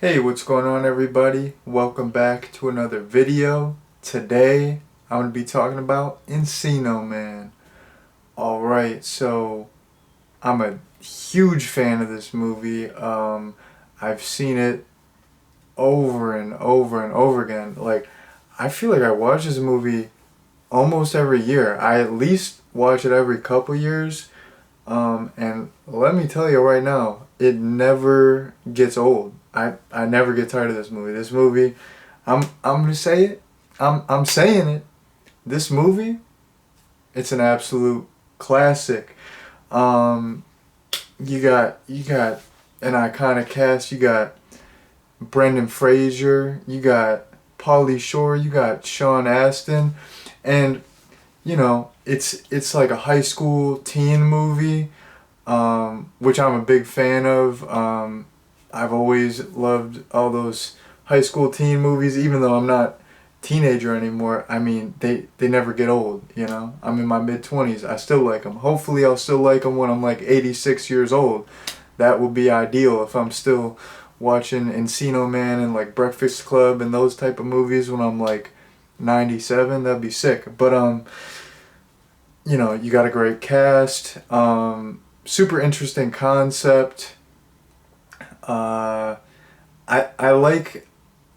Hey, what's going on everybody? Welcome back to another video. Today, I'm going to be talking about Encino Man. Alright, so I'm a huge fan of this movie. I've seen it over and over and over again. I feel like I watch this movie almost every year. I at least watch it every couple years. And let me tell you right now, it never gets old. I never get tired of this movie. This movie, I'm gonna say it. I'm saying it. This movie, it's an absolute classic. Um, you got an iconic cast. You got Brendan Fraser. You got Pauly Shore. You got Sean Astin, and it's like a high school teen movie, which I'm a big fan of. I've always loved all those high school teen movies, even though I'm not a teenager anymore. I mean, they never get old, you know? I'm in my mid-20s. I still like them. Hopefully I'll still like them when I'm like 86 years old. That would be ideal if I'm still watching Encino Man and like Breakfast Club and those type of movies when I'm like 97. That'd be sick. But you got a great cast, super interesting concept. Uh, I like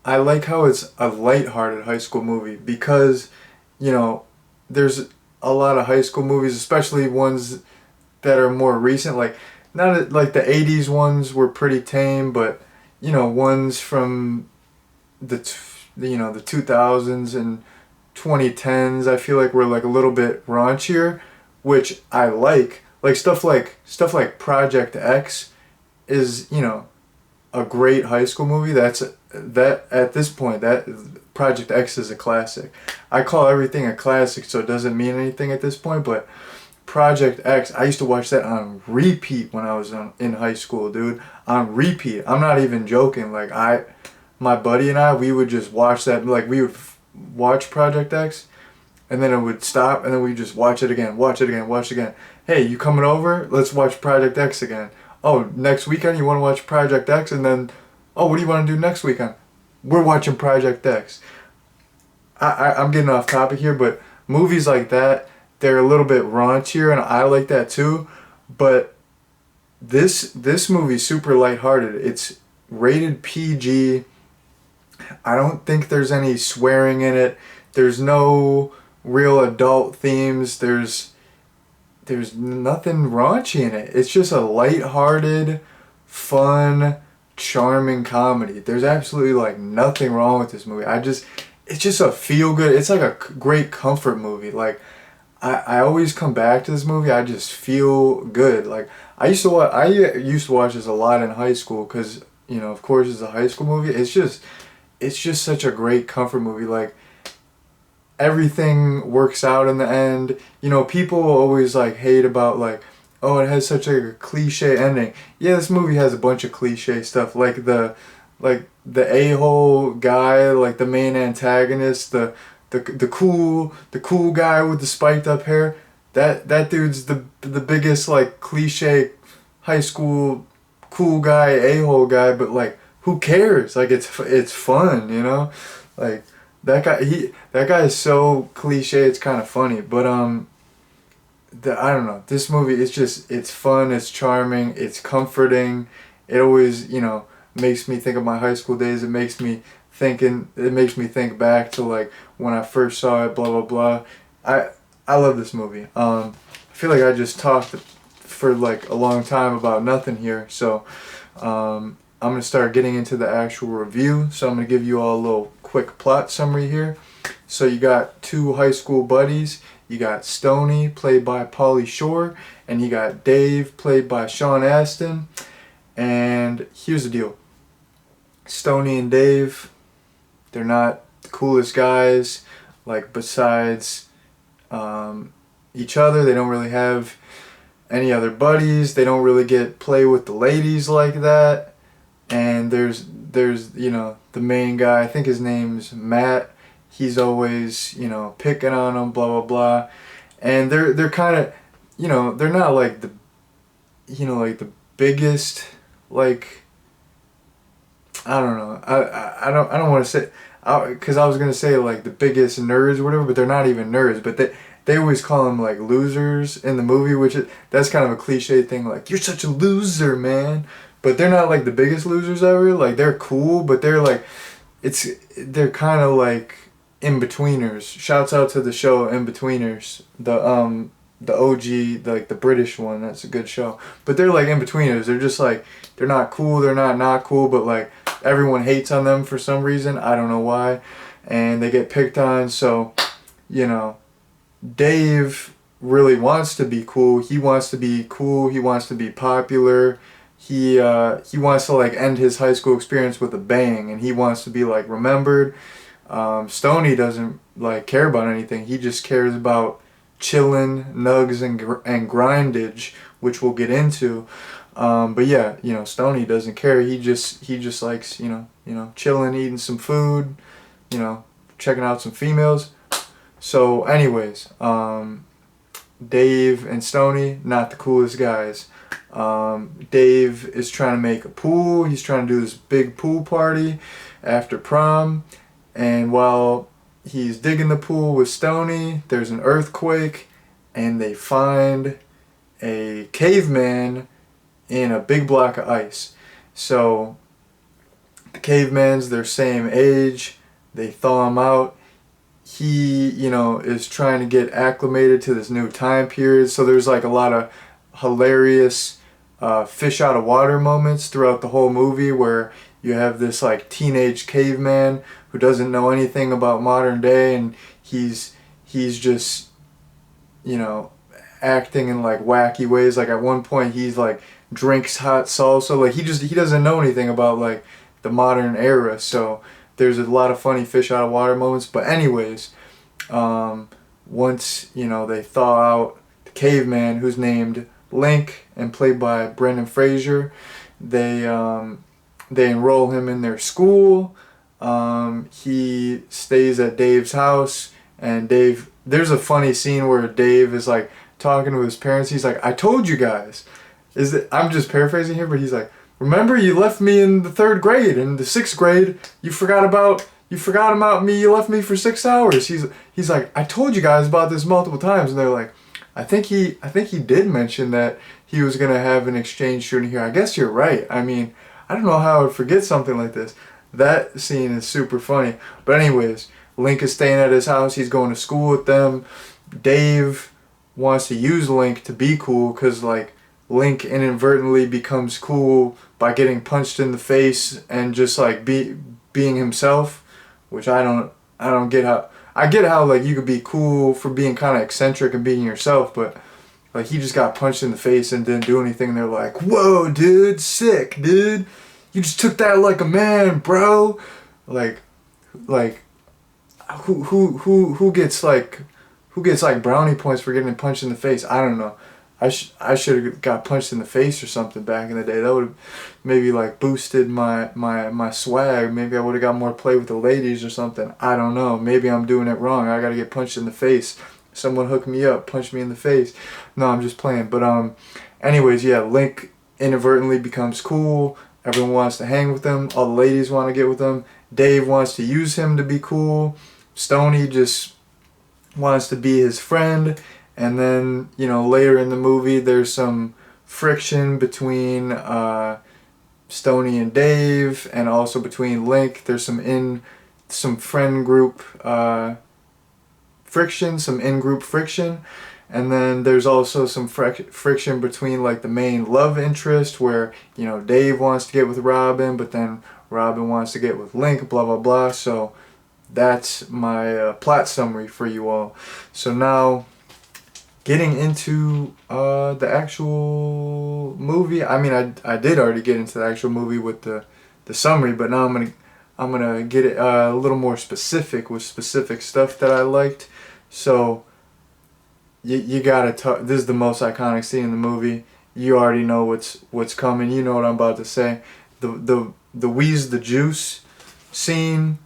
how it's a lighthearted high school movie because you know there's a lot of high school movies, especially ones that are more recent. Like not like the '80s ones were pretty tame, but ones from the 2000s and 2010s I feel like were like a little bit raunchier, which I like stuff like Project X is a great high school movie. That at this point, that Project X is a classic. I call everything a classic, so it doesn't mean anything at this point, but Project X, I used to watch that on repeat when I was in high school, dude. On repeat. I'm not even joking. My buddy and I, we would just watch that. Like, we would watch Project X, and then it would stop, and then we just watch it again, watch it again, watch it again. Hey, you coming over? Let's watch Project X again. Oh, next weekend you want to watch Project X, and then, oh, what do you want to do next weekend? We're watching Project X. I'm getting off topic here, but movies like that, they're a little bit raunchier, and I like that too. But this movie's super lighthearted. It's rated PG. I don't think there's any swearing in it. There's no real adult themes. There's nothing raunchy in it. It's just a lighthearted, fun, charming comedy. There's absolutely like nothing wrong with this movie. It's just a feel good. It's like a great comfort movie. Like I always come back to this movie. I just feel good. Like I used to watch this a lot in high school because of course it's a high school movie. It's just such a great comfort movie. Like everything works out in the end. People always like hate about like, oh, it has such a cliche ending. Yeah, this movie has a bunch of cliche stuff, like the a-hole guy, like the main antagonist, the cool guy with the spiked up hair. That dude's the biggest like cliche high school cool guy, a-hole guy, but like who cares? Like it's fun, Like that guy is so cliche. It's kind of funny, but I don't know. This movie it's fun, it's charming, it's comforting. It always makes me think of my high school days. It makes me think back to like when I first saw it. Blah blah blah. I love this movie. I feel like I just talked for like a long time about nothing here. So I'm gonna start getting into the actual review. So I'm gonna give you all a little quick plot summary here. So you got two high school buddies. You got Stoney, played by Pauly Shore, and you got Dave, played by Sean Astin. And here's the deal. Stoney and Dave, they're not the coolest guys. Like, besides each other, they don't really have any other buddies. They don't really play with the ladies like that. And there's the main guy, I think his name's Matt. He's always picking on them, blah blah blah. And they're kind of they're not like the biggest, like, I don't know. I don't want to say, because I was gonna say like the biggest nerds or whatever, but they're not even nerds. But they always call them like losers in the movie, which is that's kind of a cliche thing. Like you're such a loser, man. But they're not like the biggest losers ever. Like they're cool, but they're like it's they're kind of like in betweeners. Shouts out to the show In Betweeners. The OG, like the British one. That's a good show. But they're like in betweeners. They're just like they're not cool. They're not cool. But like everyone hates on them for some reason. I don't know why, and they get picked on. So you know, Dave really wants to be cool. He wants to be cool. He wants to be popular. He wants to like end his high school experience with a bang, and he wants to be like remembered. Stoney doesn't like care about anything. He just cares about chillin', nugs, and grindage, which we'll get into. But yeah, Stoney doesn't care. He just likes chilling, eating some food, checking out some females. So, anyways, Dave and Stoney, not the coolest guys. Dave is trying to make a pool. He's trying to do this big pool party after prom. And while he's digging the pool with Stoney, there's an earthquake, and they find a caveman in a big block of ice. So the caveman's their same age. They thaw him out. He, is trying to get acclimated to this new time period. So there's like a lot of hilarious fish out of water moments throughout the whole movie where you have this like teenage caveman who doesn't know anything about modern day, and he's just acting in like wacky ways. Like at one point he's like drinks hot salsa. Like he doesn't know anything about like the modern era. So there's a lot of funny fish out of water moments. But anyways, once they thaw out the caveman, who's named Link and played by Brendan Fraser, they enroll him in their school. He stays at Dave's house, and there's a funny scene where Dave is like talking to his parents. He's like, "I told you guys." I'm just paraphrasing here, but he's like, "Remember, you left me in the 3rd grade. In the 6th grade, you forgot about me. You left me for 6 hours." He's like, "I told you guys about this multiple times," and they're like, I think he did mention that he was gonna have an exchange student here. I guess you're right. I mean, I don't know how I would forget something like this. That scene is super funny. But anyways, Link is staying at his house. He's going to school with them. Dave wants to use Link to be cool because like Link inadvertently becomes cool by getting punched in the face and just like being himself, which I don't get how. I get how like you could be cool for being kind of eccentric and being yourself, but like he just got punched in the face and didn't do anything. And they're like, "Whoa, dude, sick, dude. You just took that like a man, bro." Like who gets like brownie points for getting punched in the face? I don't know. I should have got punched in the face or something back in the day. That would have maybe like boosted my swag. Maybe I would have got more play with the ladies or something. I don't know. Maybe I'm doing it wrong. I gotta get punched in the face. Someone hook me up, punch me in the face. No, I'm just playing. But anyways, yeah, Link inadvertently becomes cool. Everyone wants to hang with him. All the ladies want to get with him. Dave wants to use him to be cool. Stoney just wants to be his friend. And then, later in the movie, there's some friction between Stoney and Dave, and also between Link. There's some friend group friction, some in-group friction. And then there's also some friction between like the main love interest where, Dave wants to get with Robin, but then Robin wants to get with Link, blah, blah, blah. So that's my plot summary for you all. So now, getting into the actual movie. I mean, I did already get into the actual movie with the summary, but now I'm gonna get it a little more specific with specific stuff that I liked. So you gotta talk. This is the most iconic scene in the movie. You already know what's coming. You know what I'm about to say. The Wheeze the Juice scene.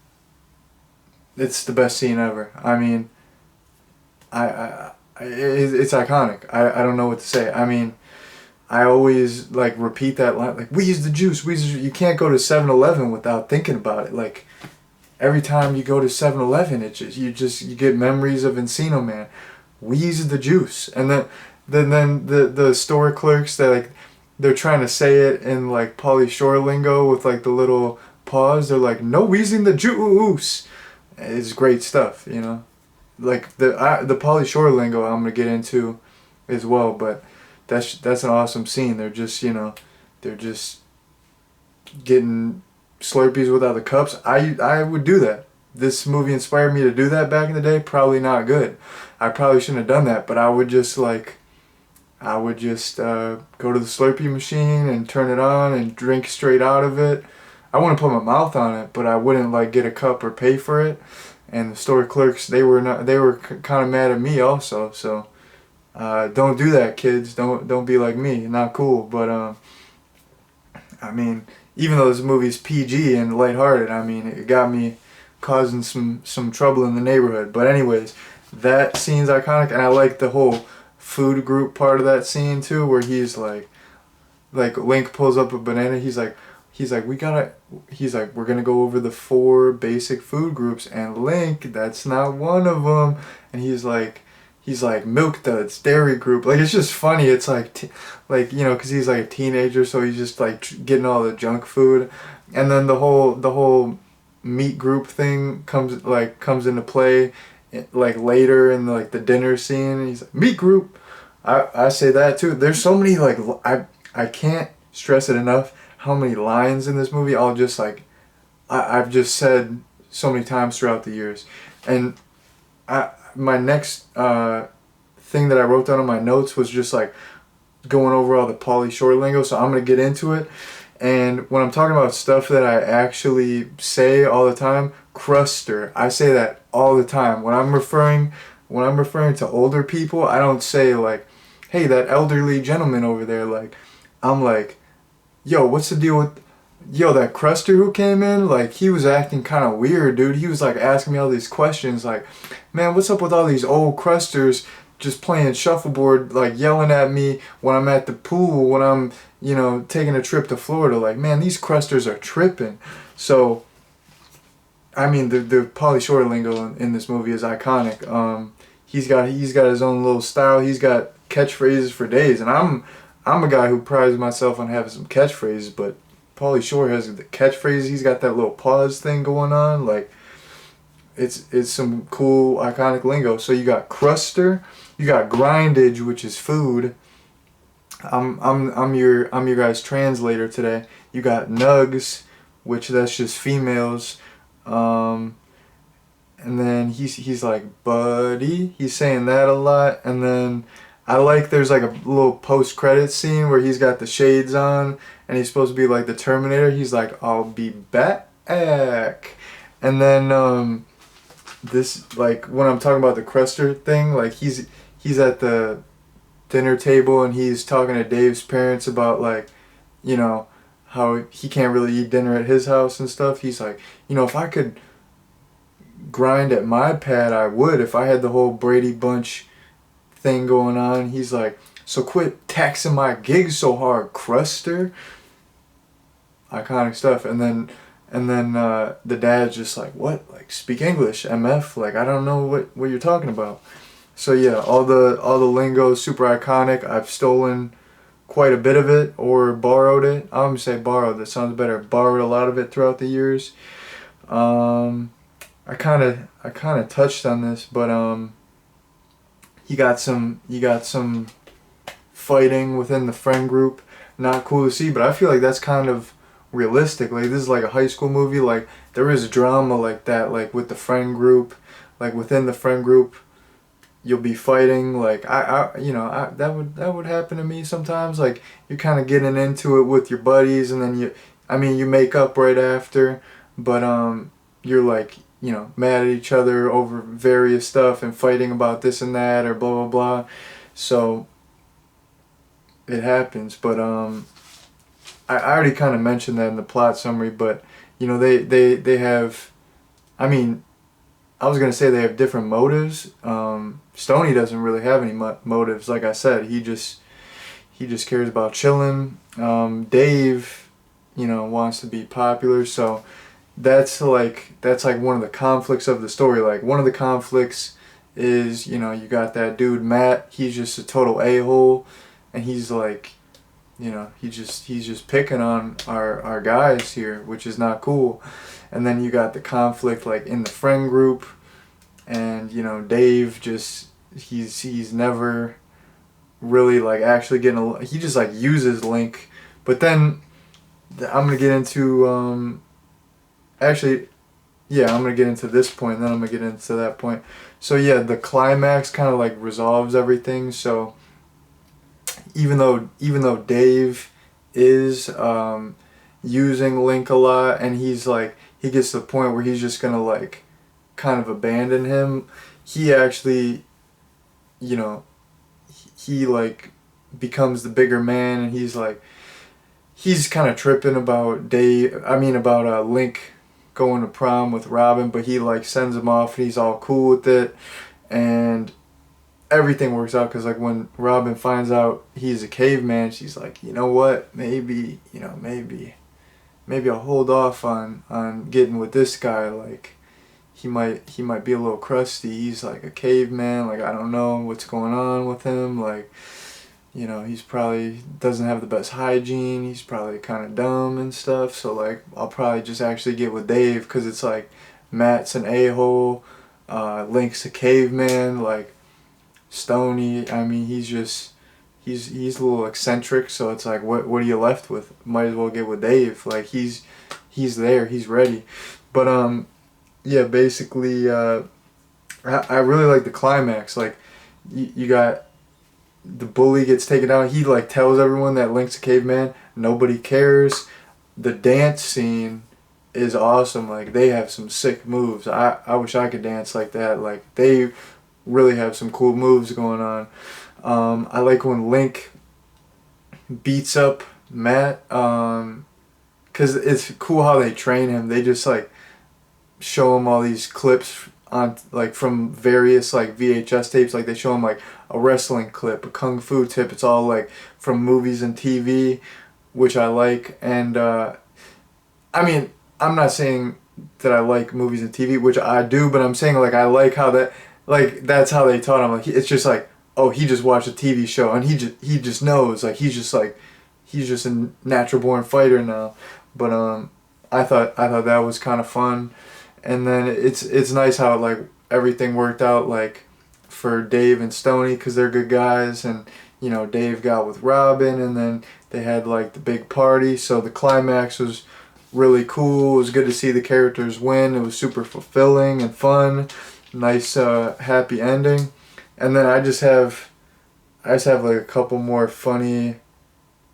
It's the best scene ever. I mean, it's iconic. I don't know what to say. I mean, I always like repeat that line, like, we use the juice, we use the juice. You can't go to 7-Eleven without thinking about it. Like, every time you go to 7-Eleven, you get memories of Encino Man. We use the juice. And then the store clerks, they're trying to say it in like Pauly Shore lingo with like the little pause. They're like, no, we using the juice. It's great stuff, you know. Like the Pauly Shore lingo I'm gonna get into as well, but that's an awesome scene. They're just getting Slurpees without the cups. I would do that. This movie inspired me to do that back in the day. Probably not good. I probably shouldn't have done that, but I would just go to the Slurpee machine and turn it on and drink straight out of it. I wouldn't put my mouth on it, but I wouldn't like get a cup or pay for it. And the store clerks, they were kind of mad at me also. So don't do that, kids. Don't be like me. Not cool. But I mean, even though this movie's PG and lighthearted, I mean, it got me causing some trouble in the neighborhood. But anyways, that scene's iconic, and I like the whole food group part of that scene too, where he's like Link pulls up a banana. He's like we're gonna go over the 4 basic food groups, and Link, that's not one of them. And he's like Milk Duds, dairy group. Like, it's just funny. It's like you know, because he's like a teenager, so he's just like getting all the junk food. And then the whole meat group thing comes into play like later in like the dinner scene. And he's like, meat group. I say that too. There's so many like I can't stress it enough how many lines in this movie I'll just like I've just said so many times throughout the years. And my next thing that I wrote down on my notes was just like going over all the Pauly Shore lingo, so I'm gonna get into it. And when I'm talking about stuff that I actually say all the time, cruster, I say that all the time. When I'm referring to older people, I don't say like, hey, that elderly gentleman over there. Like, I'm like, yo, what's the deal with, yo, that cruster who came in? Like, he was acting kind of weird, dude. He was like asking me all these questions, like, man, what's up with all these old crusters just playing shuffleboard, like yelling at me when I'm at the pool, when I'm, you know, taking a trip to Florida. Like, man, these crusters are tripping. So, I mean, the Pauly Shore lingo in this movie is iconic. He's got his own little style. He's got catchphrases for days, and I'm a guy who prides myself on having some catchphrases, but Pauly Shore has the catchphrases. He's got that little pause thing going on. Like, it's some cool iconic lingo. So you got cruster, you got grindage, which is food. I'm your guys' translator today. You got nugs, which that's just females. And then he's like, buddy. He's saying that a lot. And then I like, there's like a little post-credit scene where he's got the shades on and he's supposed to be like the Terminator. He's like, I'll be back. And then this, like, when I'm talking about the cruster thing, like he's at the dinner table and he's talking to Dave's parents about, like, you know, how he can't really eat dinner at his house and stuff. He's like, you know, if I could grind at my pad, I would, if I had the whole Brady Bunch thing going on. He's like, so quit taxing my gigs so hard, cruster. Iconic stuff. And then the dad's just like, what? Like, speak English, MF. Like, I don't know what you're talking about. So yeah, all the lingo is super iconic. I've stolen quite a bit of it or borrowed it. I'm gonna say borrowed. That sounds better. Borrowed a lot of it throughout the years. I kind of touched on this, but you got some fighting within the friend group. Not cool to see, but I feel like that's kind of realistic. Like, this is like a high school movie. Like, there is drama like that, like with the friend group. Like, within the friend group, you'll be fighting. Like, that would happen to me sometimes. Like, you're kind of getting into it with your buddies, and then you make up right after, but you're like, you know, mad at each other over various stuff and fighting about this and that or blah blah blah. So it happens. But I already kind of mentioned that in the plot summary, but you know, they have, I mean, I was gonna say they have different motives. Stoney doesn't really have any motives. Like I said, he just cares about chilling. Dave, wants to be popular, so that's like one of the conflicts of the story. Like one of the conflicts is, you got that dude Matt. He's just a total a-hole, and he's like, he's just picking on our guys here, which is not cool. And then you got the conflict like in the friend group, and Dave just he's never really like actually getting he just like uses Link. But then I'm gonna get into actually, yeah, I'm gonna get into this point, and then I'm gonna get into that point. So yeah, the climax kind of like resolves everything. So even though Dave is using Link a lot, and he's like he gets to the point where he's just gonna like kind of abandon him, he actually, you know, he like becomes the bigger man, and he's kind of tripping about Link going to prom with Robin, but he like sends him off, and he's all cool with it, and everything works out because like when Robin finds out he's a caveman, she's like, you know what, maybe I'll hold off on getting with this guy. Like he might be a little crusty. He's like a caveman. Like I don't know what's going on with him. Like he's probably doesn't have the best hygiene. He's probably kind of dumb and stuff. So like I'll probably just actually get with Dave because it's like Matt's an a-hole, Link's a caveman. Like Stony, I mean, he's a little eccentric, so it's like what are you left with? Might as well get with Dave. Like he's there, he's ready. But yeah, basically I really like the climax. Like you got the bully gets taken down. He like tells everyone that Link's a caveman. Nobody cares. The dance scene is awesome. Like they have some sick moves. I wish I could dance like that. Like they really have some cool moves going on. I like when Link beats up Matt, because it's cool how they train him. They just like show him all these clips on like from various like VHS tapes. Like they show him like a wrestling clip, a kung fu tip. It's all like from movies and TV, which I like. And I mean, I'm not saying that I like movies and TV, which I do, but I'm saying like I like how that like that's how they taught him. Like it's just like, oh, he just watched a TV show and he just knows. Like he's just a natural born fighter now. But I thought that was kind of fun. And then it's nice how like everything worked out like for Dave and Stony because they're good guys, and Dave got with Robin, and then they had like the big party. So the climax was really cool. It was good to see the characters win. It was super fulfilling and fun. Nice happy ending. And then I just have like a couple more funny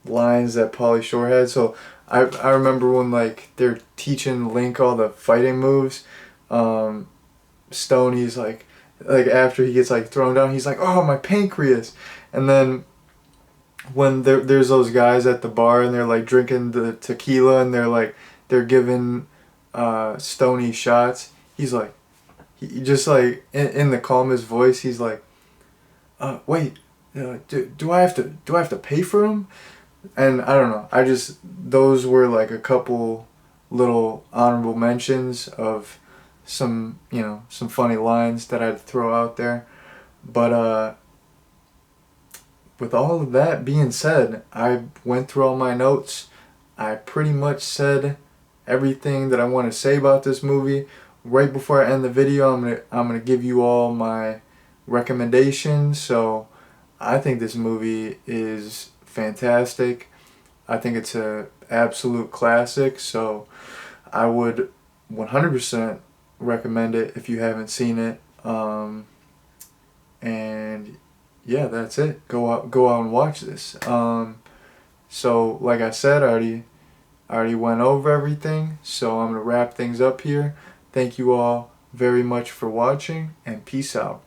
lines that Pauly Shore had. So I remember when like they're teaching Link all the fighting moves. Stoney's like after he gets like thrown down, he's like, oh, my pancreas. And then when there's those guys at the bar and they're like drinking the tequila and they're giving Stoney shots, he's like, he just like in the calmest voice, he's like, wait, do I have to pay for him? And I don't know. Those were like a couple little honorable mentions of some funny lines that I'd throw out there. But with all of that being said, I went through all my notes. I pretty much said everything that I want to say about this movie. Right before I end the video, I'm gonna give you all my recommendations. So I think this movie is fantastic. I think it's a absolute classic. So I would 100% recommend it if you haven't seen it. And yeah, that's it. Go out and watch this. So like I said, I already went over everything. So I'm gonna wrap things up here. Thank you all very much for watching, and peace out.